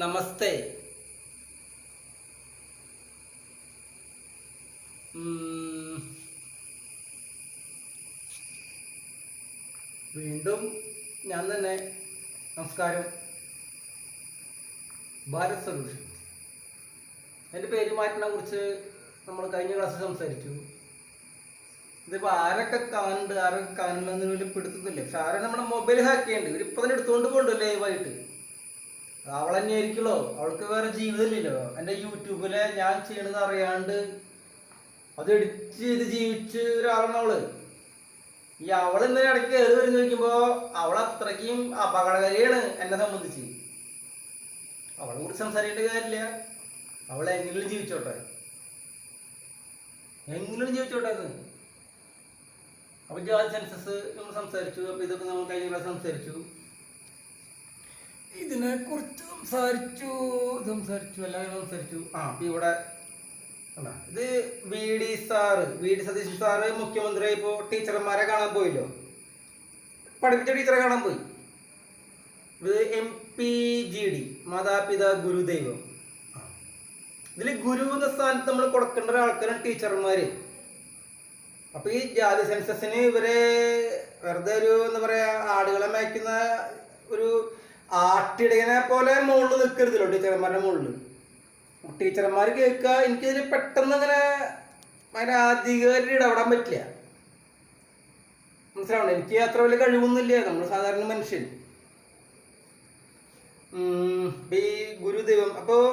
നമസ്തേ. വീണ്ടും ഞാൻ തന്നെ. നമസ്കാരം. ഭാരത് സൊല്യൂഷൻ. എൻ്റെ പേര് മാറ്റിനെ കുറിച്ച് നമ്മൾ കഴിഞ്ഞ ക്ലാസ്സിൽ സംസാരിച്ചു. ഇതിപ്പോൾ ആരൊക്കെ കാണുന്നതിന് വലിയ പിടുത്തത്തില്ല. പക്ഷെ ആരെ നമ്മുടെ മൊബൈൽ ഹാക്ക് ചെയ്യേണ്ടി ഇവരിപ്പോൾ തന്നെ എടുത്തുകൊണ്ട് പോകണ്ടോ ലൈവായിട്ട്. അവൾ തന്നെ ആയിരിക്കുമല്ലോ, അവൾക്ക് വേറെ ജീവിതമില്ലല്ലോ. എൻ്റെ യൂട്യൂബിലെ ഞാൻ ചെയ്യണത് അറിയാണ്ട് അത് എഡിറ്റ് ചെയ്ത് ജീവിച്ച ഒരാളാണ് അവള്. ഈ അവൾ ഇന്നലെ ഇടയ്ക്ക് കയറി വരുന്ന ചോദിക്കുമ്പോൾ അവൾ അത്രയ്ക്കും അപകടകാരിയാണ് എന്നെ സംബന്ധിച്ച്. അവളെ കുറിച്ച് സംസാരിക്കേണ്ട കാര്യമില്ല. അവൾ എങ്ങനെയും ജീവിച്ചോട്ടെ, എങ്ങനെയും ജീവിച്ചോട്ടെ എന്ന്. അപ്പോൾ ജാതി സെൻസസ് നമ്മൾ സംസാരിച്ചു. അപ്പോൾ ഇതൊക്കെ നമ്മൾ കഴിഞ്ഞ ക്ലാസ് സംസാരിച്ചു. ഇതിനെക്കുറിച്ച് സംസാരിച്ചു എല്ലാവരും സംസാരിച്ചു. ഇവിടെ ഇത് വി ഡി സതീശൻ സാറ് മുഖ്യമന്ത്രി ഇപ്പോൾ ടീച്ചർമാരെ കാണാൻ പോയില്ലോ, പഠിപ്പിച്ച ടീച്ചറെ കാണാൻ പോയി. ഇത് MPGD, മാതാപിതാ ഗുരുദൈവം. ഇതിൽ ഗുരു എന്ന സ്ഥാനത്ത് നമ്മൾ കൊടുക്കേണ്ട ഒരാൾക്കാരാണ് ടീച്ചർമാര്. അപ്പൊ ഈ ജാതി സെൻസസിന് ഇവരെ വെറുതെ ഒരു എന്താ പറയാ, ആടുകളെ മേയ്ക്കുന്ന ഒരു ആട്ടിടയനെ പോലെ മുകളിൽ നിൽക്കരുതല്ലോ ടീച്ചർമാരുടെ മുകളിൽ. ടീച്ചർമാർ കേൾക്കുക, എനിക്കിതിൽ പെട്ടെന്ന് അങ്ങനെ അതിൻ്റെ ആധികാരിക ഇടപെടാൻ പറ്റില്ല. മനസ്സിലാവണം, എനിക്ക് അത്ര വലിയ കഴിവൊന്നുമില്ല. നമ്മൾ സാധാരണ മനുഷ്യൻ. ഈ ഗുരുദൈവം, അപ്പോൾ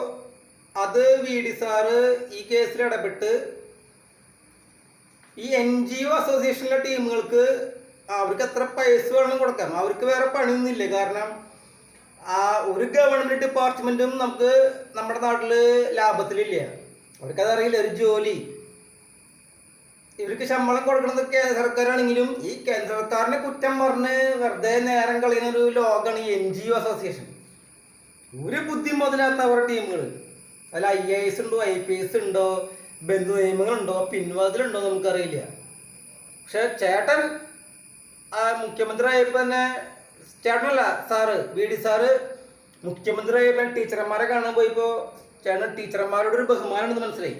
അത് VD സാറ് ഈ കേസിൽ ഇടപെട്ട് ഈ NGO അസോസിയേഷനിലെ ടീമുകൾക്ക് അവർക്ക് എത്ര പൈസ വേണം കൊടുക്കാം. അവർക്ക് വേറെ പണിയൊന്നുമില്ല. കാരണം ഒരു ഗവൺമെന്റ് ഡിപ്പാർട്ട്മെന്റും നമുക്ക് നമ്മുടെ നാട്ടിൽ ലാഭത്തിലില്ല. അവർക്കതറിയില്ല. ഒരു ജോലി ഇവർക്ക് ശമ്പളം കൊടുക്കുന്നത് കേന്ദ്ര സർക്കാരാണെങ്കിലും ഈ കേന്ദ്ര സർക്കാരിനെ കുറ്റം പറഞ്ഞ് വെറുതെ നേരം കളയുന്ന ഒരു ലോകമാണ് ഈ NGO അസോസിയേഷൻ. ഒരു ബുദ്ധി മുതലാത്ത അവരുടെ ടീമുകൾ. അതിൽ IAS ഉണ്ടോ, IPS ഉണ്ടോ, ബന്ധു നിയമങ്ങളുണ്ടോ, പിൻവാതിലുണ്ടോ നമുക്കറിയില്ല. പക്ഷെ ചേട്ടൻ മുഖ്യമന്ത്രി ആയപ്പോൾ തന്നെ, ചേട്ടനല്ല സാറ് VD സാറ് മുഖ്യമന്ത്രി ആയപ്പോൾ ടീച്ചർമാരെ കാണാൻ പോയപ്പോൾ ചേട്ടൻ ടീച്ചർമാരോട് ഒരു ബഹുമാനമുണ്ടെന്ന് മനസ്സിലായി.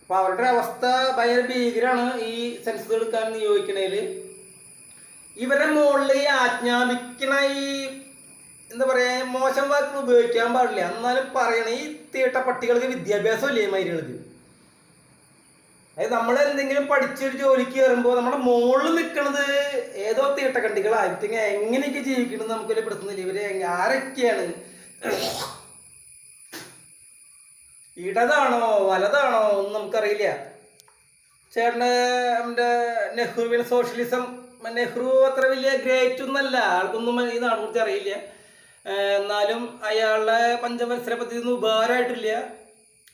അപ്പോൾ അവരുടെ അവസ്ഥ ഭയങ്കര ഭീകരമാണ്. ഈ സെൻസസ് എടുക്കാൻ നിയോഗിക്കണേൽ ഇവരുടെ മുകളിൽ ഈ ആജ്ഞാപിക്കണ ഈ എന്താ പറയുക, മോശം വാക്കുകൾ ഉപയോഗിക്കാൻ പാടില്ല. എന്നാലും പറയണ ഈ തീട്ട പട്ടികൾക്ക് വിദ്യാഭ്യാസം ഇല്ലേ മൈലുകൾക്ക്. അതായത് നമ്മൾ എന്തെങ്കിലും പഠിച്ചൊരു ജോലിക്ക് കയറുമ്പോൾ നമ്മുടെ മുകളിൽ നിൽക്കുന്നത് ഏതോ തീട്ടക്കണ്ടികളായിട്ട് എങ്ങനെയൊക്കെ ജീവിക്കണം നമുക്ക് വലിയ പിടുത്തുന്നില്ല. ഇവര് ആരൊക്കെയാണ്, ഇടതാണോ വലതാണോ ഒന്നും നമുക്കറിയില്ല. ചേട്ടന് നമ്മുടെ നെഹ്റുവിൻ സോഷ്യലിസം, നെഹ്റു അത്ര വലിയ ഗ്രേറ്റ് ഒന്നല്ല, ആൾക്കൊന്നും ഈ നാടിനെ കുറിച്ച് അറിയില്ല. എന്നാലും അയാളുടെ പഞ്ചവത്സര പദ്ധതി ഒന്നും ഉപകാരമായിട്ടില്ല.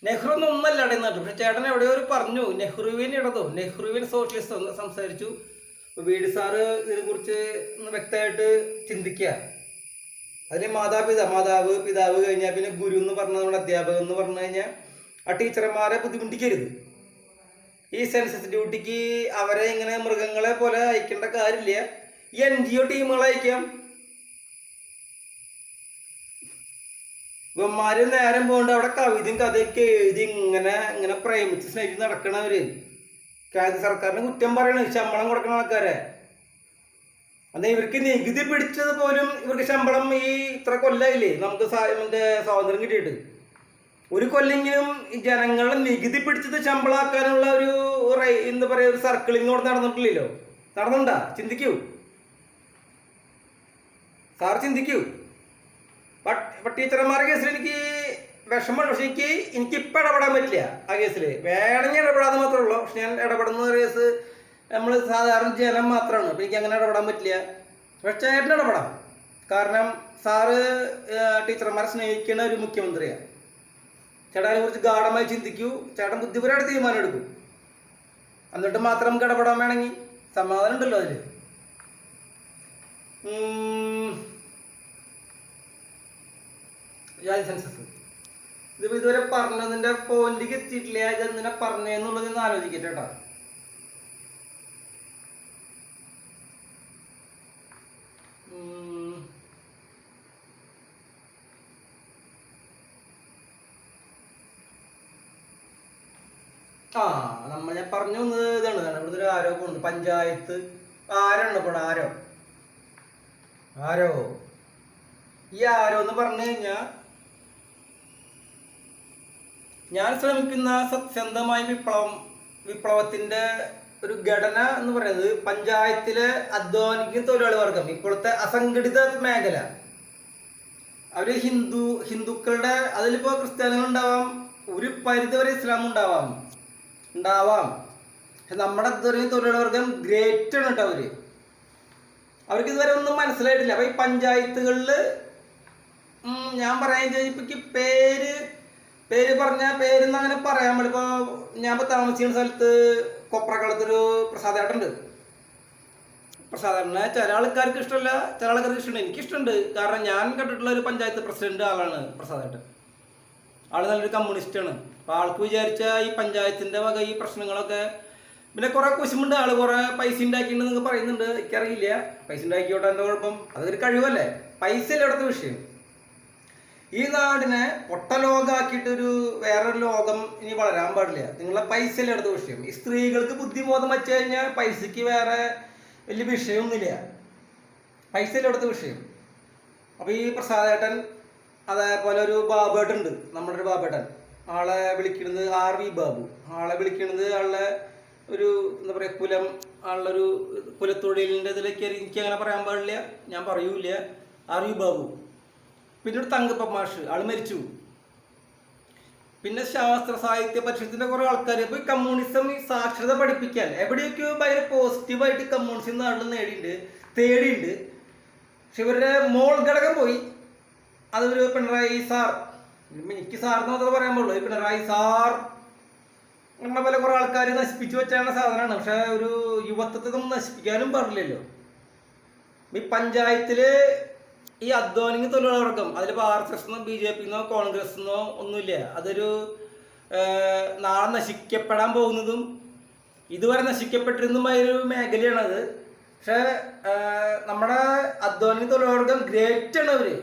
നെഹ്റു ഒന്നും ഒന്നല്ല അവിടെ നാട്ടിൽ. പക്ഷെ ചേട്ടൻ എവിടെയോ ഒരു പറഞ്ഞു നെഹ്റുവിൻ ഇടതോ, നെഹ്റുവിൻ സോഷ്യലിസ്റ്റോ എന്ന് സംസാരിച്ചു. VD സാറ് ഇതിനെക്കുറിച്ച് ഒന്ന് വ്യക്തമായിട്ട് ചിന്തിക്കുക. അതിന് മാതാവ് പിതാവ് കഴിഞ്ഞാൽ പിന്നെ ഗുരു എന്ന് പറഞ്ഞ നമ്മുടെ അധ്യാപകൻ എന്ന് പറഞ്ഞു കഴിഞ്ഞാൽ ആ ടീച്ചർമാരെ ബുദ്ധിമുട്ടിക്കരുത്. ഈ സെൻസസ് ഡ്യൂട്ടിക്ക് അവരെ ഇങ്ങനെ മൃഗങ്ങളെ പോലെ അയക്കേണ്ട കാര്യമില്ല. ഈ NGO ടീമുകളെ അയക്കാം. ഇവന്മാര് നേരം പോകണ്ട അവിടെ കവിതയും കഥയൊക്കെ എഴുതി ഇങ്ങനെ പ്രേമിച്ച് സ്നേഹിച്ച് നടക്കണവര്. കേന്ദ്ര സർക്കാരിന് കുറ്റം പറയണ ശമ്പളം കൊടുക്കണ ആൾക്കാരെ. അന്ന് ഇവർക്ക് നികുതി പിടിച്ചത് പോലും ഇവർക്ക് ശമ്പളം ഈ ഇത്ര കൊല്ലമില്ലേ നമുക്ക് സ്വാതന്ത്ര്യം കിട്ടിയിട്ട്, ഒരു കൊല്ലെങ്കിലും ജനങ്ങളെ നികുതി പിടിച്ചത് ശമ്പളമാക്കാനുള്ള ഒരു എന്താ പറയുക, ഒരു സർക്കിളിങ് അവിടെ നടന്നിട്ടില്ലല്ലോ. നടന്നുണ്ടാ? ചിന്തിക്കൂ സാർ, ചിന്തിക്കൂ. ടീച്ചർമാരുടെ കേസിൽ എനിക്ക് വിഷമമുണ്ട്. പക്ഷെ എനിക്കിപ്പോൾ ഇടപെടാൻ പറ്റില്ല ആ കേസിൽ. വേണമെങ്കിൽ ഇടപെടാതെ മാത്രമേ ഉള്ളൂ. പക്ഷെ ഞാൻ ഇടപെടുന്ന കേസ് നമ്മൾ സാധാരണ ജനം മാത്രമാണ്. അപ്പോൾ എനിക്ക് അങ്ങനെ ഇടപെടാൻ പറ്റില്ല. പക്ഷേ ചേട്ടൻ ഇടപെടാം. കാരണം സാറ് ടീച്ചർമാരെ സ്നേഹിക്കുന്ന ഒരു മുഖ്യമന്ത്രിയാണ്. ചേട്ടൻ അതിനെക്കുറിച്ച് ഗാഢമായി ചിന്തിക്കൂ. ചേട്ടൻ ബുദ്ധിപരമായിട്ട് തീരുമാനം എടുക്കും. എന്നിട്ട് മാത്രം നമുക്ക് ഇടപെടാൻ വേണമെങ്കിൽ. സമാധാനം ഉണ്ടല്ലോ അതിൽ. ജാതി സെൻസസ് ഇതിപ്പോൾ ഇതുവരെ പറഞ്ഞതിൻ്റെ പോയിന്റിലേക്ക് എത്തിയിട്ടില്ല. ഇതെന്തിനാ പറഞ്ഞതെന്നുള്ളത് ഒന്ന് ആലോചിക്കട്ടെ കേട്ടോ. ഞാൻ പറഞ്ഞു വന്നത് ഇതാണ്. ഇവിടുത്തെ ഒരു ആരോപണമുണ്ട്. പഞ്ചായത്ത് ആരാണ് ഇപ്പോൾ ആരോ ഈ ആരോ എന്ന് പറഞ്ഞു കഴിഞ്ഞാൽ ഞാൻ ശ്രമിക്കുന്ന സത്യസന്ധമായ വിപ്ലവത്തിന്റെ ഒരു ഘടന എന്ന് പറയുന്നത് പഞ്ചായത്തിലെ അധ്വാനിക്കുന്ന തൊഴിലാളി വർഗം, ഇപ്പോഴത്തെ അസംഘടിത മേഖല, അവര് ഹിന്ദുക്കളുടെ, അതിലിപ്പോ ക്രിസ്ത്യാനികൾ ഉണ്ടാവാം, ഒരു പരിധി വരെ ഇസ്ലാം ഉണ്ടാവാം. പക്ഷെ നമ്മുടെ തൊഴിലാളി വർഗം ഗ്രേറ്റ് ആണ് കേട്ടോ. അവർക്ക് ഇതുവരെ ഒന്നും മനസ്സിലായിട്ടില്ല. അപ്പൊ ഈ പഞ്ചായത്തുകളില് ഞാൻ പറയാൻ ഇപ്പൊ പേര് പറഞ്ഞ പേരെന്ന് അങ്ങനെ പറയാൻ വേണ്ടി, ഇപ്പൊ ഞാൻ ഇപ്പൊ താമസിക്കുന്ന സ്ഥലത്ത് കൊപ്രക്കളത്തൊരു പ്രസാദേട്ടുണ്ട്. പ്രസാദേട്ടനെ ചില ആൾക്കാർക്ക് ഇഷ്ടമല്ല, ചില ആൾക്കാർക്ക് ഇഷ്ടമുണ്ട്. എനിക്കിഷ്ടമുണ്ട്. കാരണം ഞാൻ കണ്ടിട്ടുള്ള ഒരു പഞ്ചായത്ത് പ്രസിഡന്റ് ആളാണ് പ്രസാദേട്ടൻ. ആള് നല്ലൊരു കമ്മ്യൂണിസ്റ്റാണ്. അപ്പൊ ആൾക്ക് വിചാരിച്ച ഈ പഞ്ചായത്തിന്റെ വക ഈ പ്രശ്നങ്ങളൊക്കെ, പിന്നെ കുറെ കുശുമുണ്ട്. ആള് കുറെ പൈസ ഉണ്ടാക്കിയിട്ടുണ്ട് എന്നൊക്കെ പറയുന്നുണ്ട്. എനിക്കറിയില്ല, പൈസ ഉണ്ടാക്കിയോട്ടെ, എന്താ കുഴപ്പം? അതൊരു കഴിവല്ലേ. പൈസ അല്ല ഇവിടുത്തെ വിഷയം. ഈ നാടിനെ പൊട്ടലോകാക്കിയിട്ടൊരു വേറൊരു ലോകം ഇനി വളരാൻ പാടില്ല. നിങ്ങളെ പൈസ അല്ല ഇവിടുത്തെ വിഷയം. ഈ സ്ത്രീകൾക്ക് ബുദ്ധിബോധം വെച്ച് കഴിഞ്ഞാൽ പൈസക്ക് വേറെ വലിയ വിഷയമൊന്നുമില്ല. പൈസ അല്ല ഇവിടുത്തെ വിഷയം. അപ്പൊ ഈ പ്രസാദേട്ടൻ, അതേപോലെ ഒരു ബാബേട്ടൻ ഉണ്ട്, നമ്മുടെ ഒരു ബാബേട്ടൻ. ആളെ വിളിക്കുന്നത് RV ബാബു. ആളെ വിളിക്കുന്നത് ആളുടെ ഒരു എന്താ പറയുക, ആളുടെ കുലത്തൊഴിലിൻ്റെ ഇതിലേക്ക് എനിക്ക് അങ്ങനെ പറയാൻ പാടില്ല, ഞാൻ പറയൂല. RV ബാബു. പിന്നെ ഒരു തങ്കപ്പ മാഷ്, ആള് മരിച്ചു. പിന്നെ ശാസ്ത്ര സാഹിത്യ പരിഷത്തിന്റെ കുറെ ആൾക്കാർ. അപ്പൊ ഈ കമ്മ്യൂണിസം, ഈ സാക്ഷരത പഠിപ്പിക്കാൻ എവിടെയൊക്കെയോ ഭയങ്കര പോസിറ്റീവായിട്ട് കമ്മ്യൂണിസം നാട്ടിൽ തേടിയിട്ടുണ്ട്. പക്ഷെ ഇവരുടെ മോൾ ഘടകം പോയി. അതൊരു പിണറായി സാർ, എനിക്ക് സാറിന് മാത്രമേ പറയാൻ പാടുള്ളൂ. ഈ പിണറായി സാർ അങ്ങനെ പോലെ കുറെ ആൾക്കാർ നശിപ്പിച്ചു വെച്ചാണ് സാധനമാണ്. പക്ഷെ ഒരു യുവത്വത്തെ നമ്മൾ നശിപ്പിക്കാനും പാടില്ലല്ലോ. ഈ പഞ്ചായത്തില് ഈ അധ്വാനിക്കുന്ന തൊഴിലാളി വർഗം, അതിലിപ്പോൾ RSS എന്നോ BJP എന്നോ കോൺഗ്രസ് എന്നോ ഒന്നുമില്ല. അതൊരു നാളെ നശിക്കപ്പെടാൻ പോകുന്നതും ഇതുവരെ നശിക്കപ്പെട്ടിരുന്നതുമായ ഒരു മേഖലയാണത്. പക്ഷെ നമ്മുടെ അധ്വാനിക്കുന്ന തൊഴിലാളി വർഗം ഗ്രേറ്റ് ആണ് അവര്.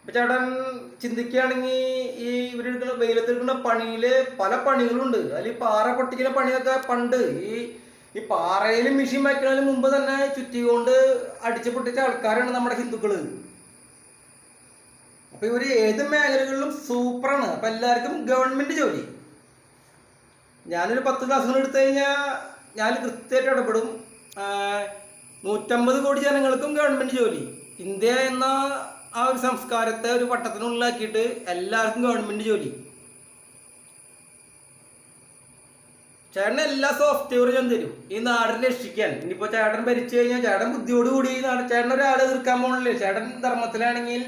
ഇപ്പൊ ചേട്ടൻ ചിന്തിക്കുകയാണെങ്കിൽ ഈ ഇവരെടുക്കുന്ന വെയിലത്തെടുക്കുന്ന പണിയില് പല പണികളുണ്ട്. അതിൽ പാറ പൊട്ടിക്കുന്ന പണിയൊക്കെ പണ്ട് ഈ പാറയിൽ മെഷീൻ വയ്ക്കുന്നതിന് മുമ്പ് തന്നെ ചുറ്റി കൊണ്ട് അടിച്ചു പൊട്ടിച്ച ആൾക്കാരാണ് നമ്മുടെ ഹിന്ദുക്കള്. അപ്പൊ ഇവര് ഏത് മേഖലകളിലും സൂപ്പറാണ്. അപ്പൊ എല്ലാവർക്കും ഗവൺമെന്റ് ജോലി. ഞാനൊരു 10 ക്ലാസ്സുകൾ എടുത്തു കഴിഞ്ഞാൽ ഞാൻ കൃത്യമായിട്ട് ഇടപെടും. 150 കോടി ജനങ്ങൾക്കും ഗവൺമെന്റ് ജോലി. ഇന്ത്യ എന്ന ആ ഒരു സംസ്കാരത്തെ ഒരു വട്ടത്തിനുള്ളിലാക്കിയിട്ട് എല്ലാവർക്കും ഗവൺമെന്റ് ജോലി. ചേട്ടന് എല്ലാ സോഫ്റ്റ്വെയർ ഞാൻ തരും ഈ നാടിനെ രക്ഷിക്കാൻ. ഇനിയിപ്പോ ചേട്ടൻ ഭരിച്ചു കഴിഞ്ഞാൽ ചേട്ടൻ ബുദ്ധിയോടുകൂടി ഈ നാട്, ചേട്ടൻ ഒരാളെ എതിർക്കാൻ പോകണില്ലേ. ചേട്ടൻ ധർമ്മത്തിലാണെങ്കിൽ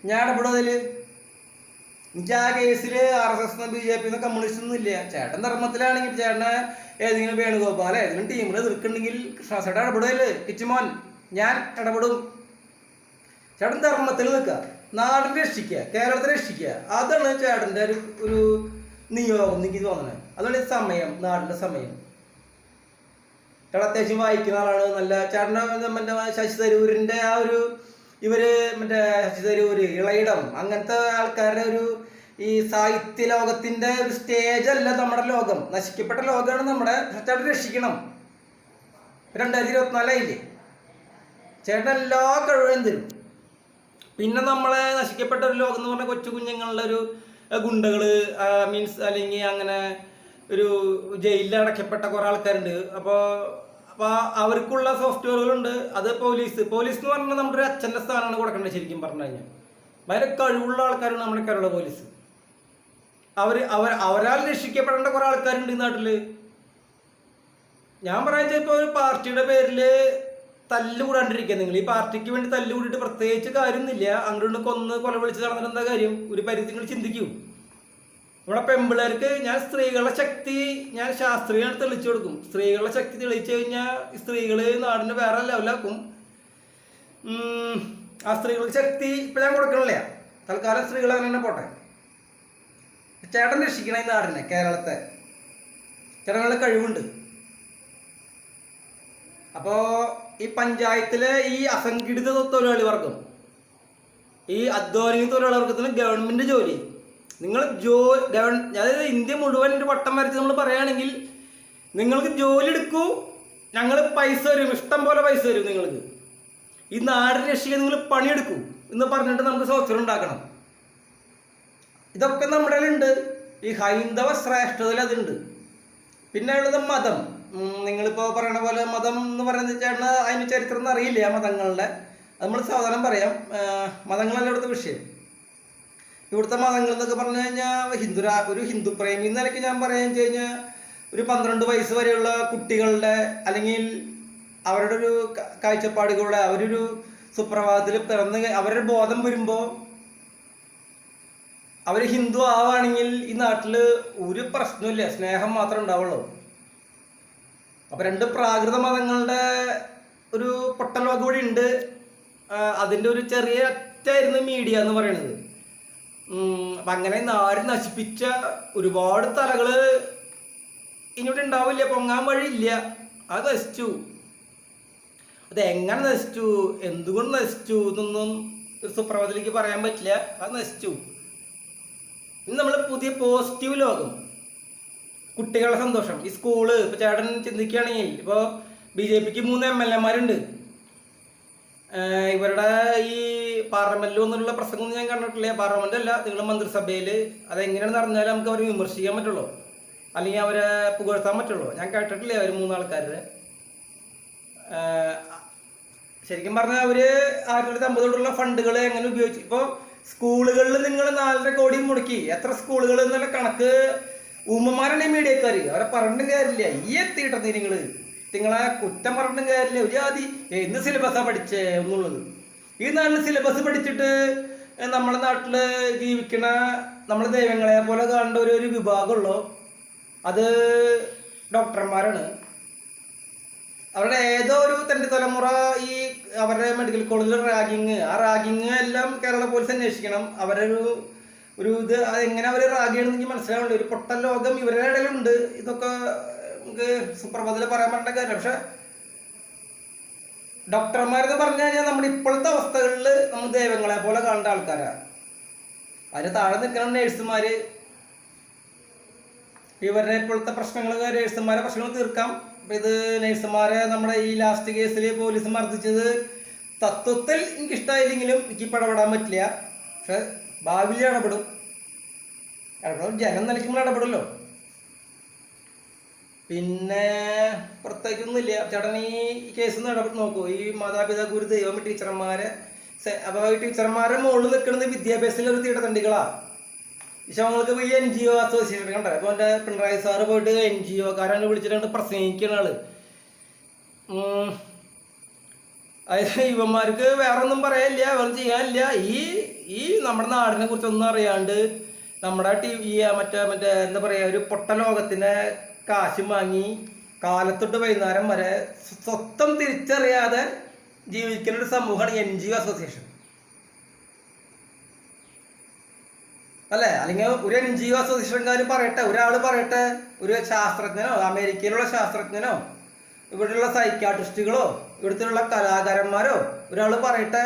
ഞാൻ ഇടപെടും. അതില് എനിക്ക് ആ കേസില് RSS BJP കമ്മ്യൂണിസ്റ്റ് ഒന്നും ഇല്ല. ചേട്ടൻ ധർമ്മത്തിലാണെങ്കിൽ ചേട്ടനെ ഏതെങ്കിലും വേണുഗോപാല ഏതെങ്കിലും ടീമിൽ എതിർക്കുന്നുണ്ടെങ്കിൽ കൃഷ്ണാസേട്ടൻ ഇടപെടല്, കിച്ചുമോൻ ഞാൻ ഇടപെടും. ചേട്ടൻ ധർമ്മത്തിൽ നിൽക്കുക, നാടിനെ രക്ഷിക്കുക, കേരളത്തെ രക്ഷിക്കുക. അതാണ് ചേട്ടൻ്റെ ഒരു നിയോഗം എനിക്ക് തോന്നണേ. അതാണ് ഈ സമയം, നാടിന്റെ സമയം. ചേട്ടൻ അത്യാവശ്യം വായിക്കുന്ന ആളാണ്. നല്ല ചേട്ടൻ്റെ മറ്റേ ശശി തരൂരിന്റെ ആ ഒരു മറ്റേ ശശി തരൂര്, ഇളയിടം, അങ്ങനത്തെ ആൾക്കാരുടെ ഈ സാഹിത്യ ലോകത്തിന്റെ ഒരു സ്റ്റേജ് അല്ല നമ്മുടെ ലോകം. നശിക്കപ്പെട്ട ലോകമാണ് നമ്മുടെ. ചേട്ടൻ രക്ഷിക്കണം. 2024 ചേട്ടൻ എല്ലാ കഴിവും തരും. പിന്നെ നമ്മളെ നശിക്കപ്പെട്ട ഒരു ലോകം എന്ന് പറഞ്ഞാൽ കൊച്ചു കുഞ്ഞുങ്ങളുടെ ഒരു ഗുണ്ടകള്, മീൻസ് അല്ലെങ്കിൽ അങ്ങനെ ഒരു ജയിലിൽ അടയ്ക്കപ്പെട്ട കുറെ ആൾക്കാരുണ്ട്. അപ്പോൾ അവർക്കുള്ള സോഫ്റ്റ്വെയറുകളുണ്ട്. അത് പോലീസ് എന്ന് പറഞ്ഞാൽ നമ്മുടെ ഒരു അച്ഛൻ്റെ സ്ഥാനമാണ് കൊടുക്കേണ്ടത്. ശരിക്കും പറഞ്ഞു കഴിഞ്ഞാൽ ഭയങ്കര കഴിവുള്ള ആൾക്കാരാണ് നമ്മുടെ കേരള പോലീസ്. അവരാൽ രക്ഷിക്കപ്പെടേണ്ട കുറെ ആൾക്കാരുണ്ട് ഈ നാട്ടില്. ഞാൻ പറയാൻ ഇപ്പോൾ ഒരു പാർട്ടിയുടെ പേരില് തല്ലുകൂടാണ്ടിരിക്കുക. നിങ്ങൾ ഈ പാർട്ടിക്ക് വേണ്ടി തല്ലുകൂടിയിട്ട് പ്രത്യേകിച്ച് കാര്യമൊന്നുമില്ല. അങ്ങോട്ട് കൊല വിളിച്ച് നടന്നിട്ട് എന്താ കാര്യം? ഒരു പരിധി നിങ്ങൾ ചിന്തിക്കൂ. നമ്മുടെ പെമ്പിള്ളേർക്ക് ഞാൻ സ്ത്രീകളുടെ ശക്തി ഞാൻ ശാസ്ത്രീയമായിട്ട് തെളിച്ചു കൊടുക്കും. സ്ത്രീകളുടെ ശക്തി തെളിയിച്ചു കഴിഞ്ഞാൽ സ്ത്രീകള് നാടിന് വേറെ ലെവലാക്കും. ആ സ്ത്രീകളുടെ ശക്തി ഇപ്പൊ ഞാൻ കൊടുക്കണില്ല. തൽക്കാലം സ്ത്രീകൾ അങ്ങനെ തന്നെ പോട്ടെ. ചേട്ടൻ രക്ഷിക്കണ ഈ നാടിനെ, കേരളത്തെ. ചേട്ടനുള്ള കഴിവുണ്ട്. അപ്പോൾ ഈ പഞ്ചായത്തിലെ ഈ അസംഘടിത തൊഴിലാളി വർഗം, ഈ അധ്വാനിക തൊഴിലാളി വർഗത്തിന് ഗവൺമെൻറ് ജോലി, നിങ്ങൾ അതായത് ഇന്ത്യ മുഴുവൻ ഒരു വട്ടം വരച്ച് നമ്മൾ പറയുകയാണെങ്കിൽ നിങ്ങൾക്ക് ജോലി എടുക്കൂ, ഞങ്ങൾ പൈസ തരും, ഇഷ്ടം പോലെ പൈസ തരും നിങ്ങൾക്ക്, ഈ നാടിനെ രക്ഷിക്കാൻ നിങ്ങൾ പണിയെടുക്കൂ എന്ന് പറഞ്ഞിട്ട് നമുക്ക് സ്വാതന്ത്ര്യം ഉണ്ടാക്കണം. ഇതൊക്കെ നമ്മുടെ ഉണ്ട്. ഈ ഹൈന്ദവ ശ്രേഷ്ഠതയിൽ അതുണ്ട്. പിന്നെ ഉള്ളത് മതം. നിങ്ങളിപ്പോൾ പറയണ പോലെ മതം എന്ന് പറയുന്നത് ചേട്ടന് അതിന് ചരിത്രം ഒന്നും അറിയില്ല മതങ്ങളുടെ. നമ്മൾ സാധാരണ പറയാം, മതങ്ങളല്ല ഇവിടുത്തെ വിഷയം. ഇവിടുത്തെ മതങ്ങൾ എന്നൊക്കെ പറഞ്ഞു കഴിഞ്ഞാൽ ഒരു ഹിന്ദു പ്രേമി എന്ന നിലയ്ക്ക് ഞാൻ പറയാന്ന് വെച്ച് കഴിഞ്ഞാൽ ഒരു 12 വയസ്സ് വരെയുള്ള കുട്ടികളുടെ അല്ലെങ്കിൽ അവരുടെ ഒരു കാഴ്ചപ്പാടുകളുടെ അവരൊരു സുപ്രഭാതത്തിൽ പിറന്ന് അവരുടെ ബോധം വരുമ്പോൾ അവർ ഹിന്ദു ആവുകയാണെങ്കിൽ ഈ നാട്ടിൽ ഒരു പ്രശ്നമില്ല, സ്നേഹം മാത്രമേ ഉണ്ടാവുള്ളൂ. അപ്പം 2 പ്രാകൃത മതങ്ങളുടെ ഒരു പൊട്ടലോകം കൂടി ഉണ്ട്. അതിൻ്റെ ഒരു ചെറിയ അറ്റായിരുന്നു മീഡിയ എന്ന് പറയുന്നത്. അപ്പം അങ്ങനെ നാട് നശിപ്പിച്ച ഒരുപാട് തലകൾ ഇനിയോട്ട് ഉണ്ടാവില്ല, പൊങ്ങാൻ വഴിയില്ല. അത് നശിച്ചു. അത് എങ്ങനെ നശിച്ചു, എന്തുകൊണ്ട് നശിച്ചു എന്നൊന്നും ഒരു സുപ്രഭാതത്തിലേക്ക് പറയാൻ പറ്റില്ല. അത് നശിച്ചു. ഇന്ന് നമ്മൾ പുതിയ പോസിറ്റീവ് ലോകം, കുട്ടികളുടെ സന്തോഷം, ഈ സ്കൂള്. ഇപ്പോൾ ചേട്ടൻ ചിന്തിക്കുകയാണെങ്കിൽ ഇപ്പോൾ BJPക്ക് 3 MLA-മാരുണ്ട്. ഇവരുടെ ഈ പാർലമെന്റിൽ ഒന്നുള്ള പ്രസംഗമൊന്നും ഞാൻ കണ്ടിട്ടില്ല. പാർലമെന്റ് അല്ല, നിങ്ങൾ മന്ത്രിസഭയിൽ അതെങ്ങനെയാണ് നടന്നാലും നമുക്ക് അവരെ വിമർശിക്കാൻ പറ്റുള്ളൂ, അല്ലെങ്കിൽ അവരെ പുകഴ്ത്താൻ പറ്റുള്ളൂ. ഞാൻ കേട്ടിട്ടില്ലേ അവർ 3 ആൾക്കാരുടെ. ശരിക്കും പറഞ്ഞാൽ അവർ 1950 ഫണ്ടുകൾ എങ്ങനെ ഉപയോഗിച്ചു. ഇപ്പോൾ സ്കൂളുകളിൽ നിങ്ങൾ 4.5 കോടി മുടക്കി. എത്ര സ്കൂളുകൾ എന്നുള്ള കണക്ക് ഉമ്മമാരാണ് ഈ മീഡിയക്കാർ. അവരെ പറഞ്ഞിട്ടും കാര്യമില്ല. ഈ എത്തിയിട്ടത് നിങ്ങളെ കുറ്റം പറഞ്ഞിട്ടും കാര്യമില്ല. ഒരു ആദ്യം എന്ത് സിലബസാണ് പഠിച്ചേ എന്നുള്ളത്. ഈ നാട്ടിൽ സിലബസ് പഠിച്ചിട്ട് നമ്മുടെ നാട്ടിൽ ജീവിക്കണ നമ്മളെ ദൈവങ്ങളെ പോലെ കാണേണ്ട ഒരു വിഭാഗമുള്ളൂ. അത് ഡോക്ടർമാരാണ്. അവരുടെ ഏതോ ഒരു തൻ്റെ തലമുറ ഈ അവരുടെ മെഡിക്കൽ കോളേജിൽ റാഗിങ്, ആ റാഗിങ് എല്ലാം കേരള പോലീസ് അന്വേഷിക്കണം. ഒരു ഇത് അതെങ്ങനെ അവർ റാഗിയാണെന്ന് എനിക്ക് മനസ്സിലാവുന്നുണ്ട്. ഒരു പൊട്ടൻ ലോകം ഇവരുടെ ഇടയിലുണ്ട്. ഇതൊക്കെ നമുക്ക് സുപ്രഭാതത്തിൽ പറയാൻ പറ്റേണ്ട കാര്യം. പക്ഷെ ഡോക്ടർമാരെന്ന് പറഞ്ഞു കഴിഞ്ഞാൽ നമ്മുടെ ഇപ്പോഴത്തെ അവസ്ഥകളിൽ നമ്മൾ ദൈവങ്ങളെ പോലെ കാണേണ്ട ആൾക്കാരാണ്. അതിന് താഴെ നിൽക്കുന്ന നേഴ്സുമാർ. ഇവരുടെ ഇപ്പോഴത്തെ പ്രശ്നങ്ങൾ നേഴ്സുമാരെ പ്രശ്നങ്ങൾ തീർക്കാം. അപ്പം ഇത് നേഴ്സുമാരെ നമ്മുടെ ഈ ലാസ്റ്റ് കേസിൽ പോലീസ് മർദ്ദിച്ചത് തത്വത്തിൽ എനിക്കിഷ്ടമായില്ലെങ്കിലും എനിക്ക് ഇടപെടാൻ പറ്റില്ല. പക്ഷെ ഭാവിയിൽ ഇടപെടും. ജനം നിലയ്ക്കുമ്പോൾ ഇടപെടുമല്ലോ. പിന്നെ പ്രത്യേകിച്ചൊന്നുമില്ല. ചേട്ടൻ ഈ കേസിൽ നിന്ന് ഇടപെട്ട് നോക്കൂ. ഈ മാതാപിതാ ഗുരു ദൈവം ടീച്ചർമാരെ, അപ്പോൾ ഈ ടീച്ചർമാരെ മുകളിൽ നിൽക്കുന്നത് വിദ്യാഭ്യാസത്തിലെ ഒരു തീട്ടത്തണ്ടികളാണ്. വിഷമങ്ങൾക്ക് പോയി NGO അസോസിയേഷൻ കണ്ടോ. അപ്പോൾ എൻ്റെ പിണറായി സാറ് പോയിട്ട് NGO-കാരാണ് വിളിച്ചിട്ട് പ്രസംഗിക്കുന്ന ആള്. അതായത് യുവന്മാർക്ക് വേറെ ഒന്നും പറയാനില്ല, വേറെ ചെയ്യാനില്ല. ഈ നമ്മുടെ നാടിനെ കുറിച്ചൊന്നും അറിയാണ്ട് നമ്മുടെ മറ്റേ എന്താ പറയുക, ഒരു പൊട്ട ലോകത്തിനെ കാശും വാങ്ങി കാലത്തൊട്ട് വൈകുന്നേരം വരെ സ്വത്തം തിരിച്ചറിയാതെ ജീവിക്കുന്ന ഒരു സമൂഹമാണ് NGO അസോസിയേഷൻ അല്ലേ? അല്ലെങ്കിൽ ഒരു NGO അസോസിയേഷൻകാർ പറയട്ടെ, ഒരാൾ പറയട്ടെ, ഒരു ശാസ്ത്രജ്ഞനോ അമേരിക്കയിലുള്ള ശാസ്ത്രജ്ഞനോ ഇവിടെയുള്ള സൈക്യാട്രിസ്റ്റുകളോ ഇവിടുത്തെ കലാകാരന്മാരോ ഒരാൾ പറയട്ടെ.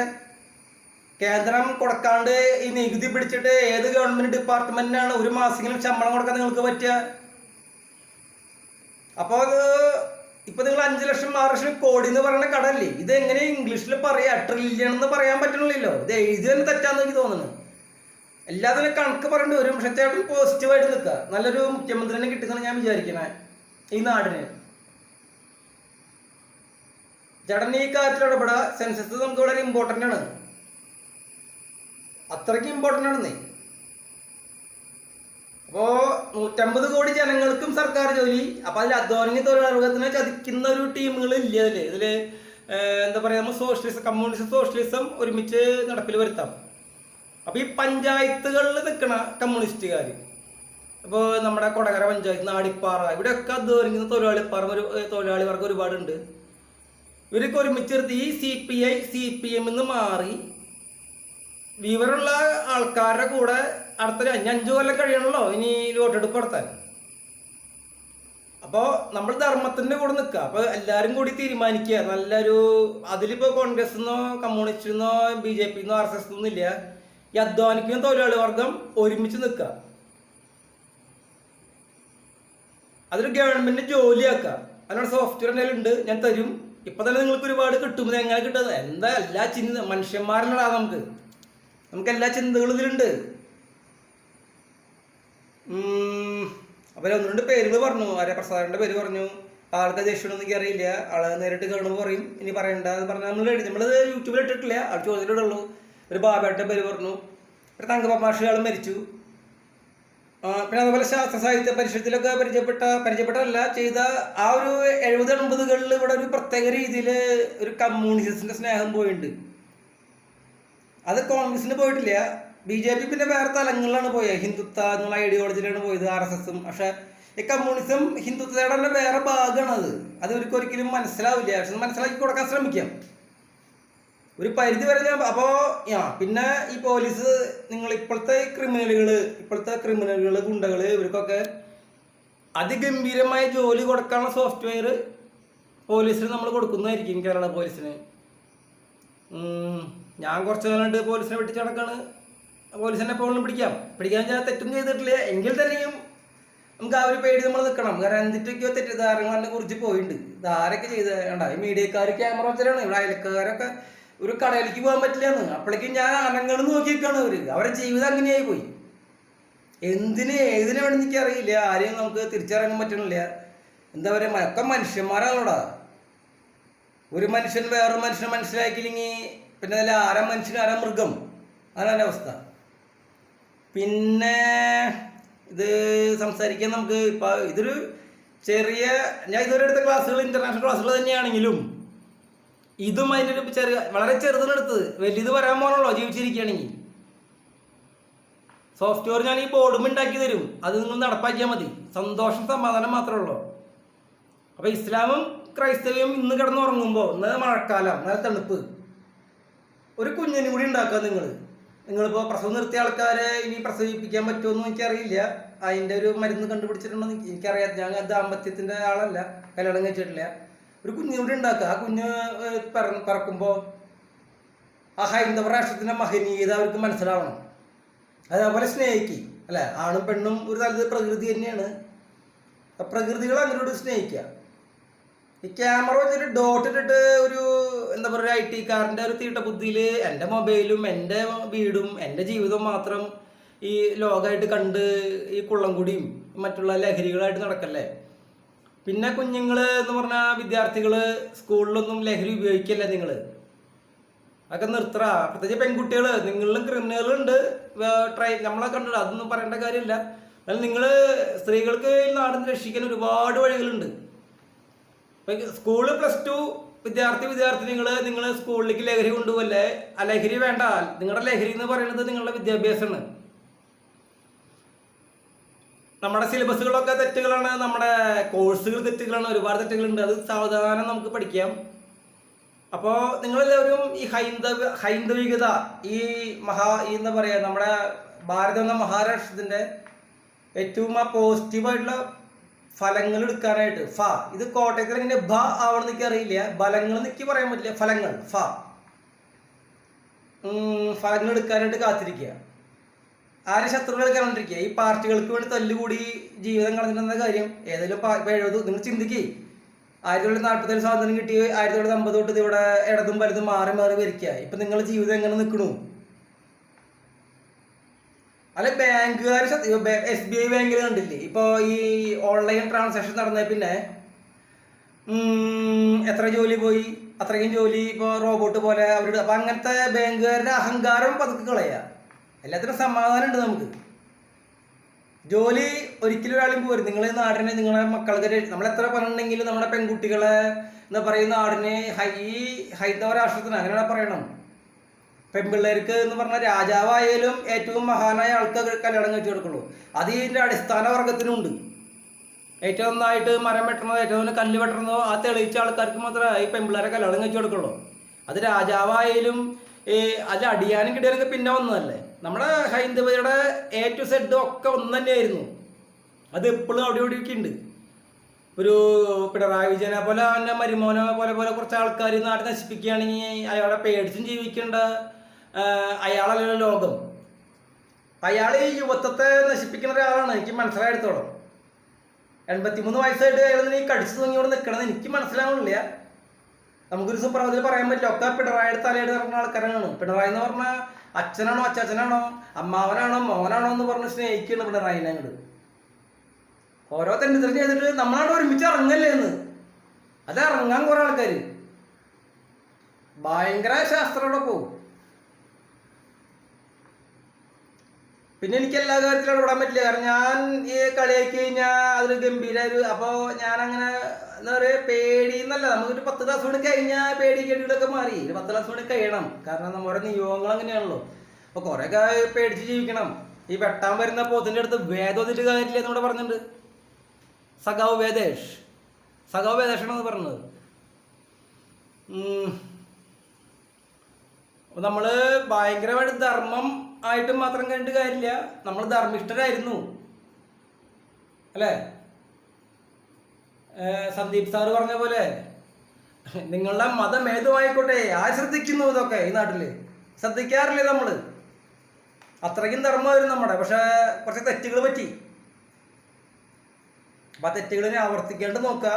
കേന്ദ്രം കൊടുക്കാണ്ട് ഈ നികുതി പിടിച്ചിട്ട് ഏത് ഗവൺമെന്റ് ഡിപ്പാർട്ട്മെന്റിനാണ് ഒരു മാസമെങ്കിലും ശമ്പളം കൊടുക്കാൻ നിങ്ങൾക്ക് പറ്റുക? അപ്പോൾ അത് ഇപ്പൊ നിങ്ങൾ 5 ലക്ഷം 6 ലക്ഷം കോടി എന്ന് പറയുന്ന കടല്ലേ, ഇത് എങ്ങനെ ഇംഗ്ലീഷിൽ പറയാ? ട്രില്യൺ എന്ന് പറയാൻ പറ്റണില്ലല്ലോ. ഇത് എഴുതി തന്നെ തെറ്റാന്ന് എനിക്ക് തോന്നുന്നു. എല്ലാത്തിനും കണക്ക് പറയേണ്ടി വരും. പക്ഷെ ചേട്ടൻ പോസിറ്റീവായിട്ട് നിൽക്കുക. നല്ലൊരു മുഖ്യമന്ത്രിനെ കിട്ടുന്നതാണ് ഞാൻ വിചാരിക്കണേ ഈ നാടിന്. ചേട്ടൻ ഈ കാര്യത്തിൽ ഇടപെടാ. സെൻസസ് നമുക്ക് വളരെ ഇമ്പോർട്ടൻ്റ് ആണ്, അത്രയ്ക്ക് ഇമ്പോർട്ടൻ്റ് ആണെന്നേ. അപ്പോൾ 150 കോടി ജനങ്ങൾക്കും സർക്കാർ ജോലി. അപ്പം അതിൽ അധ്വാനിക തൊഴിലാളികളെ ചതിക്കുന്ന ഒരു ടീമുകൾ ഇല്ല ഇതിൽ. എന്താ പറയുക, നമ്മൾ കമ്മ്യൂണിസ്റ്റ് സോഷ്യലിസം ഒരുമിച്ച് നടപ്പിൽ വരുത്താം. അപ്പോൾ ഈ പഞ്ചായത്തുകളിൽ നിൽക്കണ കമ്മ്യൂണിസ്റ്റുകാർ, ഇപ്പോൾ നമ്മുടെ കൊടകര പഞ്ചായത്ത്, നാടിപ്പാറ, ഇവിടെയൊക്കെ അധ്വാനിക്കുന്ന തൊഴിലാളി വർഗം ഒരുപാടുണ്ട്. ഇവരൊക്കെ ഒരുമിച്ചെടുത്ത് ഈ CPI CPM എന്ന് മാറി വിവരമുള്ള ആൾക്കാരുടെ കൂടെ അടുത്ത 5 കൊല്ലം കഴിയണമല്ലോ ഇനി വോട്ടെടുപ്പ് നടത്താൻ. അപ്പോൾ നമ്മൾ ധർമ്മത്തിന്റെ കൂടെ നിൽക്കുക. അപ്പോൾ എല്ലാവരും കൂടി തീരുമാനിക്കുക നല്ലൊരു, അതിലിപ്പോൾ കോൺഗ്രസ് എന്നോ കമ്മ്യൂണിസ്റ്റ് എന്നോ BJP എന്നോ RSS എന്നൊന്നും ഇല്ല. ഈ അധ്വാനിക്കുന്ന തൊഴിലാളി വർഗം ഒരുമിച്ച് നിൽക്കുക, അതൊരു ഗവൺമെന്റ് ജോലിയാക്കുക. അതിനുള്ള സോഫ്റ്റ്വെയർ എന്തെങ്കിലും ഉണ്ട്, ഞാൻ തരും. ഇപ്പൊ തന്നെ നിങ്ങൾക്ക് ഒരുപാട് കിട്ടും. ഇത് എങ്ങനെ കിട്ടുന്നത്? എന്താ എല്ലാ മനുഷ്യന്മാരിലടാ നമുക്ക് എല്ലാ ചിന്തകളും ഇതിലുണ്ട്. അപ്പോൾ ഒന്ന് രണ്ട് പേരുകൾ പറഞ്ഞു. പ്രസാദന്റെ പേര് പറഞ്ഞു. ആൾക്ക് ദേഷ്യമൊന്നും എനിക്ക് അറിയില്ല. ആള് നേരിട്ട് കാണുമ്പോൾ പറയും. ഇനി പറയണ്ട എന്ന് പറഞ്ഞാൽ നമ്മളത് യൂട്യൂബിൽ ഇട്ടിട്ടില്ല, ആൾ ചോദ്യത്തിലുള്ളൂ. ഒരു ബാബയുടെ പേര് പറഞ്ഞു. ഒരു തങ്കമാഷിയാൾ മരിച്ചു. പിന്നെ അതുപോലെ ശാസ്ത്ര സാഹിത്യ പരിഷത്തിലൊക്കെ പരിചയപ്പെട്ടതല്ല ചെയ്ത ആ ഒരു 70-80കളിൽ ഇവിടെ ഒരു പ്രത്യേക രീതിയിൽ ഒരു കമ്മ്യൂണിസത്തിന്റെ സ്നേഹം പോയിട്ടുണ്ട്. അത് കോൺഗ്രസിന് പോയിട്ടില്ല. BJP പിന്നെ വേറെ തലങ്ങളിലാണ് പോയത്. ഹിന്ദുത്വ എന്നുള്ള ഐഡിയോളജിയിലാണ് പോയത്, RSSഉം. പക്ഷെ ഈ കമ്മ്യൂണിസം ഹിന്ദുത്വയുടെ തന്നെ വേറെ ഭാഗമാണ്. അത് ഇവർക്ക് ഒരിക്കലും മനസ്സിലാവില്ല. പക്ഷെ മനസ്സിലാക്കി കൊടുക്കാൻ ശ്രമിക്കാം ഒരു പരിധി വരെ. അപ്പോൾ പിന്നെ ഈ പോലീസ്, നിങ്ങൾ ഇപ്പോഴത്തെ ക്രിമിനലുകൾ ഗുണ്ടകൾ, ഇവർക്കൊക്കെ അതിഗംഭീരമായ ജോലി കൊടുക്കാനുള്ള സോഫ്റ്റ്വെയർ പോലീസിന് നമ്മൾ കൊടുക്കുന്നതായിരിക്കും. കേരള പോലീസിന് ഞാൻ കുറച്ച് കാലമായിട്ട് പോലീസിനെ വെട്ടിച്ച് നടക്കാണ്. പോലീസിനെ എപ്പോഴും പിടിക്കാൻ ഞാൻ തെറ്റും ചെയ്തിട്ടില്ല. എങ്കിൽ തന്നെയും നമുക്ക് ആ ഒരു പേടി നമ്മൾ നിൽക്കണം. കാരണം എന്തിട്ടൊക്കെയോ തെറ്റിദ്ധാരണകളെ കുറിച്ച് പോയിട്ടുണ്ട്. ഇതാരൊക്കെ ചെയ്ത് കണ്ട ഈ മീഡിയക്കാർ ക്യാമറ വെച്ചാലാണ്. ഇവിടെ അയൽക്കാരൊക്കെ ഒരു കടയിലേക്ക് പോകാൻ പറ്റില്ലെന്ന്. അപ്പോഴേക്കും ഞാൻ അനങ്ങൾ നോക്കിയിരിക്കാണ്. അവരുടെ ജീവിതം അങ്ങനെയായി പോയി. ഏതിനെ വേണമെന്ന് എനിക്കറിയില്ല. ആരെയും നമുക്ക് തിരിച്ചറിയാൻ പറ്റണില്ല. എന്താ പറയുക, ഒക്കെ മനുഷ്യന്മാരാണോടാ. ഒരു മനുഷ്യൻ വേറൊരു മനുഷ്യനെ മനസ്സിലാക്കിയില്ലെങ്കിൽ പിന്നെ അതിൽ ആരാ മനുഷ്യൻ ആരാ മൃഗം, അതാണ് എൻ്റെ അവസ്ഥ. പിന്നെ ഇത് സംസാരിക്കാൻ നമുക്ക് ഇപ്പം ഇതൊരു ചെറിയ, ഞാൻ ഇതുവരെ എടുത്ത ക്ലാസ്സുകൾ ഇന്റർനാഷണൽ ക്ലാസ്സുകൾ തന്നെയാണെങ്കിലും ഇതും അതിൻ്റെ ഒരു വളരെ ചെറുതിനെടുത്തത്. വലിയത് വരാൻ പോകണല്ലോ ജീവിച്ചിരിക്കുകയാണെങ്കിൽ. സോഫ്റ്റ്വെയർ ഞാൻ ഈ ബോർഡും ഉണ്ടാക്കി തരും, അത് നിങ്ങൾ നടപ്പാക്കിയാൽ മതി. സന്തോഷം സമാധാനം മാത്രമേ ഉള്ളൂ. അപ്പോൾ ഇസ്ലാമും ക്രൈസ്തവയും ഇന്ന് കിടന്നുറങ്ങുമ്പോൾ, ഇന്ന് മഴക്കാലം, നല്ല തണുപ്പ്, ഒരു കുഞ്ഞിനും കൂടി ഉണ്ടാക്കുക. നിങ്ങളിപ്പോൾ പ്രസവം നിർത്തിയ ആൾക്കാരെ ഇനി പ്രസവിപ്പിക്കാൻ പറ്റുമെന്ന് എനിക്കറിയില്ല. അതിൻ്റെ ഒരു മരുന്ന് കണ്ടുപിടിച്ചിട്ടുണ്ടോ എനിക്കറിയാം. ഞാൻ ദാമ്പത്യത്തിൻ്റെ ആളല്ല, കല്യാണം കഴിച്ചിട്ടില്ല. ഒരു കുഞ്ഞിനും കൂടി ഉണ്ടാക്കുക. ആ കുഞ്ഞ് പറക്കുമ്പോൾ ആ ഹൈന്ദവ രാഷ്ട്രത്തിൻ്റെ മഹനീയത അവർക്ക് മനസ്സിലാവണം. അതേപോലെ സ്നേഹിക്കുക, അല്ലേ? ആണും പെണ്ണും ഒരു തലത്തിൽ പ്രകൃതി തന്നെയാണ്. പ്രകൃതികൾ അങ്ങോട്ട് സ്നേഹിക്കുക. ഈ ക്യാമറ വെച്ചിട്ട് ഡോട്ട് ഇട്ടിട്ട് ഒരു എന്താ പറയുക, IT കാരൻ്റെ ഒരു തീട്ട ബുദ്ധിയിൽ എൻ്റെ മൊബൈലും എൻ്റെ വീടും എൻ്റെ ജീവിതവും മാത്രം ഈ ലോകമായിട്ട് കണ്ട് ഈ കുള്ളംകുടിയും മറ്റുള്ള ലഹരികളായിട്ട് നടക്കല്ലേ. പിന്നെ കുഞ്ഞുങ്ങൾ എന്ന് പറഞ്ഞാൽ വിദ്യാർത്ഥികൾ സ്കൂളിലൊന്നും ലഹരി ഉപയോഗിക്കല്ല. നിങ്ങൾ അതൊക്കെ നിർത്തറ. പ്രത്യേകിച്ച് പെൺകുട്ടികൾ, നിങ്ങളിലും ക്രിമിനലുകളുണ്ട്, നമ്മളെ കണ്ടിട്ട് അതൊന്നും പറയേണ്ട കാര്യമില്ല. എന്നാൽ നിങ്ങൾ സ്ത്രീകൾക്ക് നാടിനെ രക്ഷിക്കാൻ ഒരുപാട് വഴികളുണ്ട്. സ്കൂള് +2 വിദ്യാർത്ഥിനികൾ, നിങ്ങൾ സ്കൂളിലേക്ക് ലഹരി കൊണ്ടുപോകല്ലേ. ആ ലഹരി വേണ്ട. നിങ്ങളുടെ ലഹരി എന്ന് പറയുന്നത് നിങ്ങളുടെ വിദ്യാഭ്യാസമാണ്. നമ്മുടെ സിലബസുകളൊക്കെ തെറ്റുകളാണ്, നമ്മുടെ കോഴ്സുകൾ തെറ്റുകളാണ്, ഒരുപാട് തെറ്റുകളുണ്ട്. അത് സാവധാനം നമുക്ക് പഠിക്കാം. അപ്പോൾ നിങ്ങളെല്ലാവരും ഈ ഹൈന്ദവികത, ഈ എന്താ പറയുക, നമ്മുടെ ഭാരതം എന്ന മഹാരാഷ്ട്രത്തിൻ്റെ ഏറ്റവും ആ പോസിറ്റീവായിട്ടുള്ള ഫലങ്ങൾ എടുക്കാനായിട്ട് ഇത് കോട്ടയത്തിൽ എങ്ങനെ ആവണമെന്ന് എനിക്ക് അറിയില്ല. ഫലങ്ങൾ എനിക്ക് പറയാൻ പറ്റില്ല. ഫലങ്ങൾ എടുക്കാനായിട്ട് കാത്തിരിക്കുക. ആരും ശത്രുക്കൾ കണ്ടിരിക്കുക. ഈ പാർട്ടികൾക്ക് വേണ്ടി തല്ലുകൂടി ജീവിതം കളഞ്ഞിട്ടുന്ന കാര്യം ഏതെങ്കിലും 70 നിങ്ങൾ ചിന്തിക്കുക. 1947 സ്വാതന്ത്ര്യം കിട്ടി, 1950 തൊട്ട് ഇവിടെ ഇടതും വലുതും മാറി ഭരിക്കുക. ഇപ്പം നിങ്ങളുടെ ജീവിതം എങ്ങനെ നിൽക്കണു? അല്ല, ബാങ്കുകാർ SBI ബാങ്കിൽ കണ്ടില്ലേ, ഇപ്പോൾ ഈ ഓൺലൈൻ ട്രാൻസാക്ഷൻ നടന്ന പിന്നെ എത്ര ജോലി പോയി, അത്രയും ജോലി ഇപ്പോൾ റോബോട്ട് പോലെ അവരുടെ. അപ്പം അങ്ങനത്തെ ബാങ്കുകാരുടെ അഹങ്കാരം പതുക്കെ കളയുക. എല്ലാത്തിനും സമാധാനം ഉണ്ട്. നമുക്ക് ജോലി ഒരിക്കലും ഒരാളും പോരും. നിങ്ങൾ നാടിനെ, നിങ്ങളുടെ മക്കൾക്ക്, നമ്മളെത്ര പറഞ്ഞിട്ടുണ്ടെങ്കിലും നമ്മുടെ പെൺകുട്ടികളെ എന്താ പറയുന്ന നാടിനെ ഈ ഹൈന്ദവ രാഷ്ട്രത്തിന് അങ്ങനെയാണ് പറയണം. പെൺപിള്ളേർക്ക് എന്ന് പറഞ്ഞാൽ രാജാവായാലും ഏറ്റവും മഹാനായ ആൾക്ക് കല്യാണം കഴിച്ചു കൊടുക്കുള്ളൂ. അത് ഇതിൻ്റെ അടിസ്ഥാന വർഗത്തിനുണ്ട്. ഏറ്റവും നന്നായിട്ട് മരം വെട്ടണതോ ഏറ്റവും കല്ല് വെട്ടണതോ ആ തെളിയിച്ച ആൾക്കാർക്ക് മാത്രമേ ഈ പെൺപിള്ളേരെ കല്യാണം കഴിച്ചു കൊടുക്കുള്ളൂ. അത് രാജാവായാലും അതിൽ അടിയാനും കിടിയാനൊക്കെ പിന്നെ വന്നതല്ലേ. നമ്മുടെ ഹൈന്ദവയുടെ A to Z ഒക്കെ ഒന്ന് തന്നെയായിരുന്നു. അത് എപ്പോഴും അവിടെ ഇവിടെയൊക്കെ ഉണ്ട്. ഒരു പിണറായി വിജയനെ പോലെ അവൻ്റെ മരുമോനെ പോലെ പോലെ കുറച്ച് ആൾക്കാർ നാട്ടിൽ നശിപ്പിക്കുകയാണെങ്കിൽ അയാളെ പേടിച്ചും ജീവിക്കേണ്ട അയാളല്ലല്ലോ ലോകം. അയാൾ ഈ യുവത്വത്തെ നശിപ്പിക്കുന്ന ഒരാളാണ്, എനിക്ക് മനസ്സിലായെടുത്തോളം. 83 വയസ്സായിട്ട് അയാൾ ഈ കടിച്ചു തൂങ്ങിയോടെ നിൽക്കണമെന്ന് എനിക്ക് മനസ്സിലാവുന്നില്ല. നമുക്കൊരു സുപ്രഭാതത്തിൽ പറയാൻ പറ്റില്ല. ഒക്കെ പിണറായിയുടെ തലയിട്ട് ഇറങ്ങുന്ന ആൾക്കാരാണ്. പിണറായി എന്ന് പറഞ്ഞാൽ അച്ഛനാണോ അച്ചാച്ചനാണോ അമ്മാവനാണോ മോനാണോ എന്ന് പറഞ്ഞ് സ്നേഹിക്കുകയാണ് പിണറായിനെ. അങ്ങോട്ട് ഓരോ തെരഞ്ഞെടുപ്പ് ചെയ്തിട്ട് നമ്മളാണ് ഒരുമിച്ച് ഇറങ്ങല്ലേ എന്ന്. അത് ഇറങ്ങാൻ കുറെ ആൾക്കാർ ഭയങ്കര ശാസ്ത്രത്തോടെ പോകും. പിന്നെ എനിക്ക് എല്ലാ കാര്യത്തിലും ഇടപെടാൻ പറ്റില്ല. കാരണം ഞാൻ ഈ കളിയാക്കി കഴിഞ്ഞാൽ അതൊരു ഗംഭീര ഒരു അപ്പോൾ ഞാനങ്ങനെ എന്താ പറയുക, പേടി എന്നല്ല, നമുക്കൊരു 10 ക്ലാസ് കൂടി കഴിഞ്ഞാൽ പേടി കേടികളൊക്കെ മാറി. ഒരു 10 ക്ലാസ് കൂടി കഴിയണം. കാരണം നമ്മുടെ നിയോഗങ്ങൾ അങ്ങനെയാണല്ലോ. അപ്പോൾ കുറേയൊക്കെ പേടിച്ച് ജീവിക്കണം. ഈ വെട്ടാൻ വരുന്ന പോത്തിൻ്റെ അടുത്ത് വേദോതിട്ട് കാര്യമില്ല എന്നൂടെ പറഞ്ഞിട്ടുണ്ട് സഖാവ് വേദേഷ്. സഖാവ് വേദേഷാണെന്ന് പറഞ്ഞത്. നമ്മൾ ഭയങ്കരമായിട്ട് ധർമ്മം ആയിട്ട് മാത്രം കണ്ടിട്ട് കാര്യമില്ല. നമ്മൾ ധർമ്മിഷ്ഠരായിരുന്നു അല്ലേ? സന്ദീപ് സാറ് പറഞ്ഞ പോലെ നിങ്ങളുടെ മതം ഏതുമായിക്കോട്ടെ, ശ്രദ്ധിക്കുന്നു ഇതൊക്കെ ഈ നാട്ടില് ശ്രദ്ധിക്കാറില്ലേ നമ്മൾ? അത്രയ്ക്കും ധർമ്മമായിരുന്നു നമ്മുടെ. പക്ഷെ കുറച്ച് തെറ്റുകൾ പറ്റി. അപ്പം ആ തെറ്റുകളിനെ ആവർത്തിക്കാണ്ട് നോക്കുക.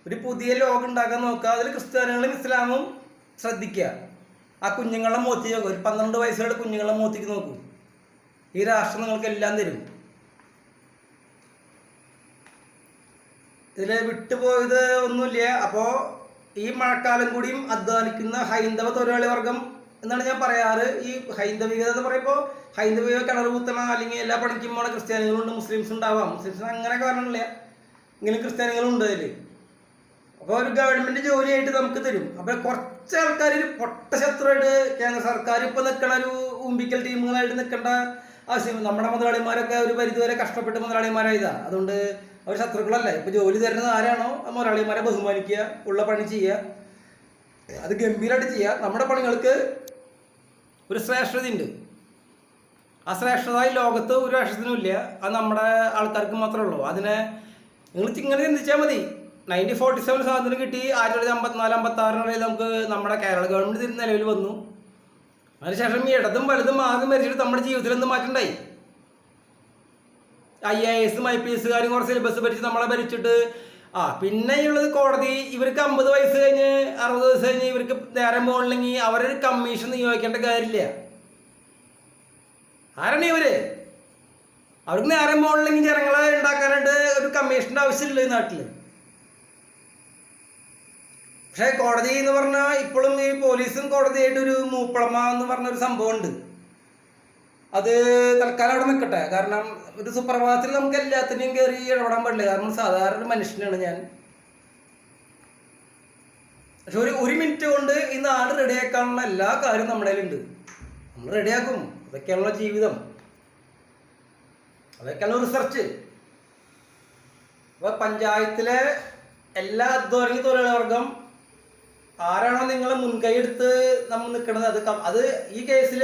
ഒരു പുതിയ ലോകം ഉണ്ടാക്കാൻ നോക്കുക. അതിൽ ക്രിസ്ത്യാനികളും ഇസ്ലാമും ശ്രദ്ധിക്കുക. ആ കുഞ്ഞുങ്ങളുടെ മോത്തി നോക്കുക. ഒരു 12 വയസ്സുള്ള കുഞ്ഞുങ്ങളുടെ മോത്തിക്ക് നോക്കൂ. ഈ രാഷ്ട്രം നിങ്ങൾക്ക് എല്ലാം തരും. ഇതിൽ വിട്ടുപോയത് ഒന്നുമില്ല. അപ്പോൾ ഈ മഴക്കാലം കൂടിയും അധ്വാനിക്കുന്ന ഹൈന്ദവ തൊഴിലാളി വർഗം എന്നാണ് ഞാൻ പറയാറ്. ഈ ഹൈന്ദവികത എന്ന് പറയുമ്പോൾ ഹൈന്ദവിക കിണർ കുത്തണ അല്ലെങ്കിൽ എല്ലാ പണിക്കും പോണ ക്രിസ്ത്യാനികളുണ്ട്, മുസ്ലിംസ് ഉണ്ടാവാം. മുസ്ലിംസിന് അങ്ങനെ കാരണമില്ല, ഇങ്ങനെ ക്രിസ്ത്യാനികളുണ്ട് അതിൽ. അപ്പോൾ ഒരു ഗവൺമെൻറ് ജോലിയായിട്ട് നമുക്ക് തരും. അപ്പോൾ കുറച്ച് ആൾക്കാർ ഒരു പൊട്ട ശത്രുവായിട്ട് കേന്ദ്ര സർക്കാർ ഇപ്പോൾ നിൽക്കണ ഒരു ഉമ്പിക്കൽ ടീമുകളായിട്ട് നിൽക്കേണ്ട ആവശ്യം. നമ്മുടെ മുതലാളിമാരൊക്കെ ഒരു പരിധിവരെ കഷ്ടപ്പെട്ട് മുതലാളിമാരായതാണ്. അതുകൊണ്ട് അവർ ശത്രുക്കളല്ല. ഇപ്പോൾ ജോലി തരുന്നത് ആരാണോ ആ മുതലാളിമാരെ ബഹുമാനിക്കുക, ഉള്ള പണി ചെയ്യുക, അത് ഗംഭീരമായിട്ട് ചെയ്യുക. നമ്മുടെ പണികൾക്ക് ഒരു ശ്രേഷ്ഠതയുണ്ട്. ആ ശ്രേഷ്ഠത ഈ ലോകത്ത് ഒരു രാഷ്ട്രത്തിനും ഇല്ല. അത് നമ്മുടെ ആൾക്കാർക്ക് മാത്രമേ ഉള്ളൂ. അതിനെ നിങ്ങൾ ഇങ്ങനെ ചിന്തിച്ചാൽ മതി. 1947 സ്വാതന്ത്ര്യം കിട്ടി. 1954-56 നമുക്ക് നമ്മുടെ കേരള ഗവൺമെൻറ് നിലവിൽ വന്നു. അതിനുശേഷം ഈ ഇടതും വലുതും ആകെ മരിച്ചിട്ട് നമ്മുടെ ജീവിതത്തിൽ എന്ത് മാറ്റമുണ്ടായി? IAS IPS കുറച്ച് സിലബസ് ഭരിച്ച് നമ്മളെ ഭരിച്ചിട്ട് പിന്നെയുള്ളത് കോടതി. ഇവർക്ക് 50 വയസ്സ് കഴിഞ്ഞ് 60 വയസ്സ് കഴിഞ്ഞ് ഇവർക്ക് നേരം പോകണമെങ്കിൽ അവരൊരു കമ്മീഷൻ നിയോഗിക്കേണ്ട കാര്യമില്ല. ആരാണ് ഇവര്? അവർക്ക് നേരം പോകണമെങ്കിൽ ജനങ്ങളെ ഉണ്ടാക്കാനായിട്ട് ഒരു കമ്മീഷൻ്റെ ആവശ്യമില്ല ഈ നാട്ടിൽ. പക്ഷേ കോടതി എന്ന് പറഞ്ഞാൽ ഇപ്പോഴും ഈ പോലീസും കോടതിയായിട്ടൊരു മൂപ്പളമ എന്ന് പറഞ്ഞൊരു സംഭവമുണ്ട്. അത് തൽക്കാലം അവിടെ നിൽക്കട്ടെ. കാരണം ഒരു സുപ്രഭാതത്തിൽ നമുക്ക് എല്ലാത്തിനെയും കയറി ഇടപെടാൻ പാടില്ല. കാരണം സാധാരണ ഒരു മനുഷ്യനാണ് ഞാൻ. പക്ഷെ ഒരു മിനിറ്റ് കൊണ്ട് ഈ നാട് റെഡിയാക്കാനുള്ള എല്ലാ കാര്യവും നമ്മുടെ കയ്യിലുണ്ട്. നമ്മൾ റെഡിയാക്കും. അതൊക്കെയാണല്ലോ ജീവിതം, അതൊക്കെയാണ് റിസർച്ച്. അപ്പോൾ പഞ്ചായത്തിലെ എല്ലാ അധ്വാനിക തൊഴിലാളി വർഗം ആരാണോ നിങ്ങളെ മുൻകൈ എടുത്ത് നമ്മൾ നിൽക്കുന്നത്, അത് ഈ കേസിൽ